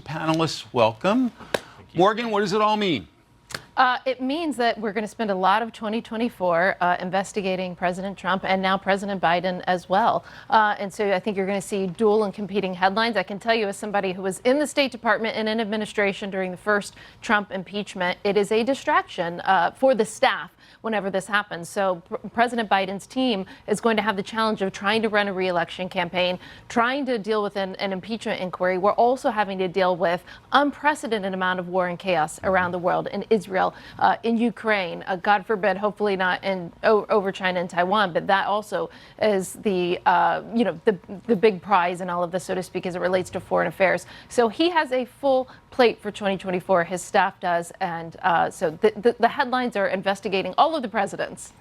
Panelists, welcome. Morgan, what does it all mean? It means that we're going to spend a lot of 2024 investigating President Trump and now President Biden as well. And so I think you're going to see dual and competing headlines. I can tell you, as somebody who was in the State Department and in administration during the first Trump impeachment, it is a distraction for the staff whenever this happens. So President Biden's team is going to have the challenge of trying to run a re-election campaign, trying to deal with an impeachment inquiry. We're also having to deal with unprecedented amount of war and chaos around the world, in Israel, in Ukraine, God forbid, hopefully not over China and Taiwan, but that also is the big prize in all of this, so to speak, as it relates to foreign affairs. So he has a full plate for 2024. His staff does, and so the headlines are investigating all of the presidents.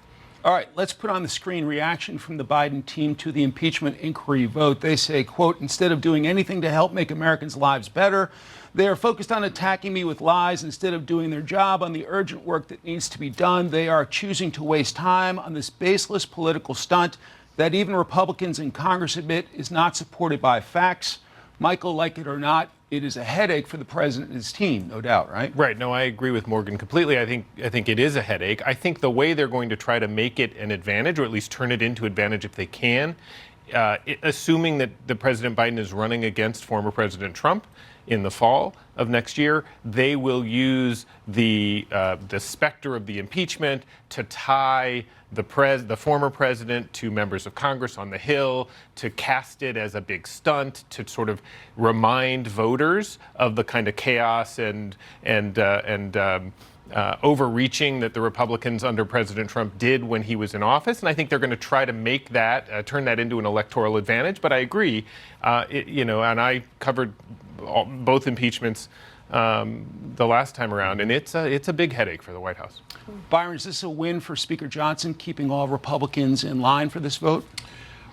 All right, let's put on the screen reaction from the Biden team to the impeachment inquiry vote. They say, quote, "Instead of doing anything to help make Americans' lives better, they are focused on attacking me with lies instead of doing their job on the urgent work that needs to be done. They are choosing to waste time on this baseless political stunt that even Republicans in Congress admit is not supported by facts." Michael, like it or not, it is a headache for the president and his team, no doubt, right? Right. No, I agree with Morgan completely. I think it is a headache. I think the way they're going to try to make it an advantage, or at least turn it into advantage if they can, assuming that the President Biden is running against former President Trump in the fall of next year, they will use the specter of the impeachment to tie the former president to members of Congress on the Hill, to cast it as a big stunt, to sort of remind voters of the kind of chaos and overreaching that the Republicans under President Trump did when he was in office. And I think they're going to try to make that, turn that into an electoral advantage. But I agree, and I covered both impeachments the last time around, and it's a big headache for the White House. Byron, is this a win for Speaker Johnson, keeping all Republicans in line for this vote?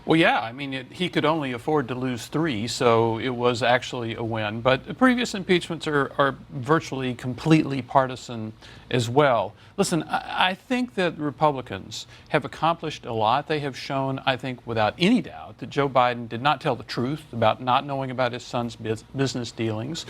Well, yeah. I mean, he could only afford to lose 3, so it was actually a win. But the previous impeachments are virtually completely partisan as well. Listen, I think that Republicans have accomplished a lot. They have shown, I think, without any doubt, that Joe Biden did not tell the truth about not knowing about his son's business dealings.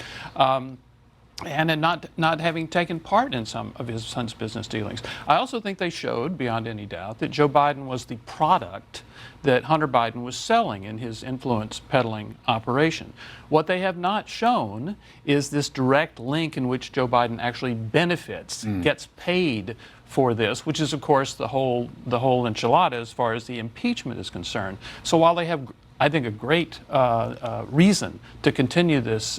And not having taken part in some of his son's business dealings. I also think they showed, beyond any doubt, that Joe Biden was the product that Hunter Biden was selling in his influence peddling operation. What they have not shown is this direct link in which Joe Biden actually benefits, gets paid for this, which is, of course, the whole enchilada as far as the impeachment is concerned. So while they have, I think, a great reason to continue this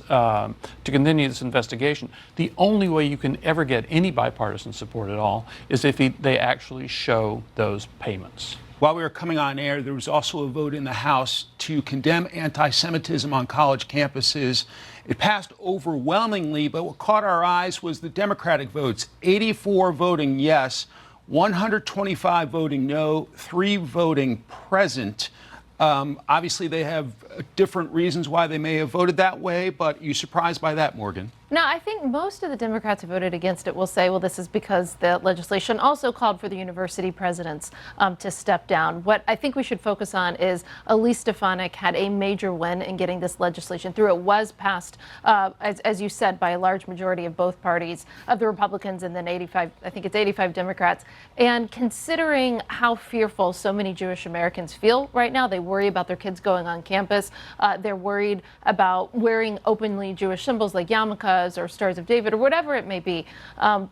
investigation, the only way you can ever get any bipartisan support at all is if they actually show those payments. While we were coming on air, there was also a vote in the House to condemn anti-Semitism on college campuses. It passed overwhelmingly, but what caught our eyes was the Democratic votes. 84 voting yes, 125 voting no, 3 voting present. Obviously, they have different reasons why they may have voted that way, but are you surprised by that, Morgan? No, I think most of the Democrats who voted against it will say, well, this is because the legislation also called for the university presidents to step down. What I think we should focus on is Elise Stefanik had a major win in getting this legislation through. It was passed, as you said, by a large majority of both parties, of the Republicans, and then 85, I think it's 85 Democrats. And considering how fearful so many Jewish Americans feel right now, they worry about their kids going on campus. They're worried about wearing openly Jewish symbols like yarmulkes or Stars of David or whatever it may be.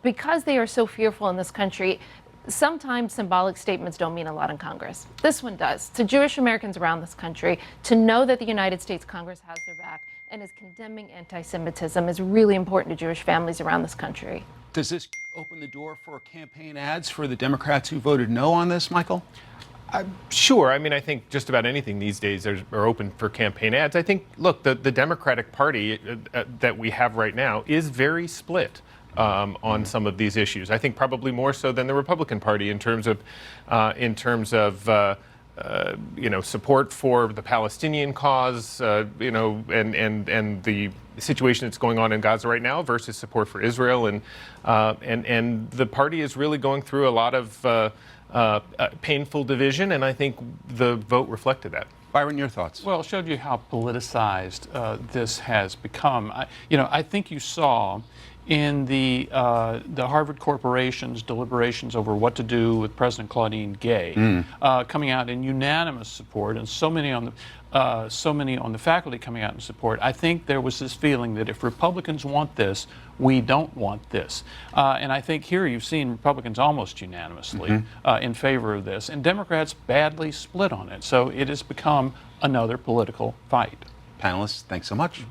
Because they are so fearful in this country, sometimes symbolic statements don't mean a lot in Congress. This one does. To Jewish Americans around this country, to know that the United States Congress has their back and is condemning anti-Semitism is really important to Jewish families around this country. Does this open the door for campaign ads for the Democrats who voted no on this, Michael? Sure. I mean, I think just about anything these days are open for campaign ads. I think, look, the Democratic Party that we have right now is very split on some of these issues. I think probably more so than the Republican Party in terms of support for the Palestinian cause, and the situation that's going on in Gaza right now versus support for Israel, and the party is really going through a lot of painful division, and I think the vote reflected that. Byron, your thoughts? Well, it showed you how politicized this has become. I think you saw in the Harvard Corporation's deliberations over what to do with President Claudine Gay coming out in unanimous support, and so many on the faculty coming out in support. I think there was this feeling that if Republicans want this, we don't want this. And I think here you've seen Republicans almost unanimously in favor of this, and Democrats badly split on it. So it has become another political fight. Panelists, thanks so much.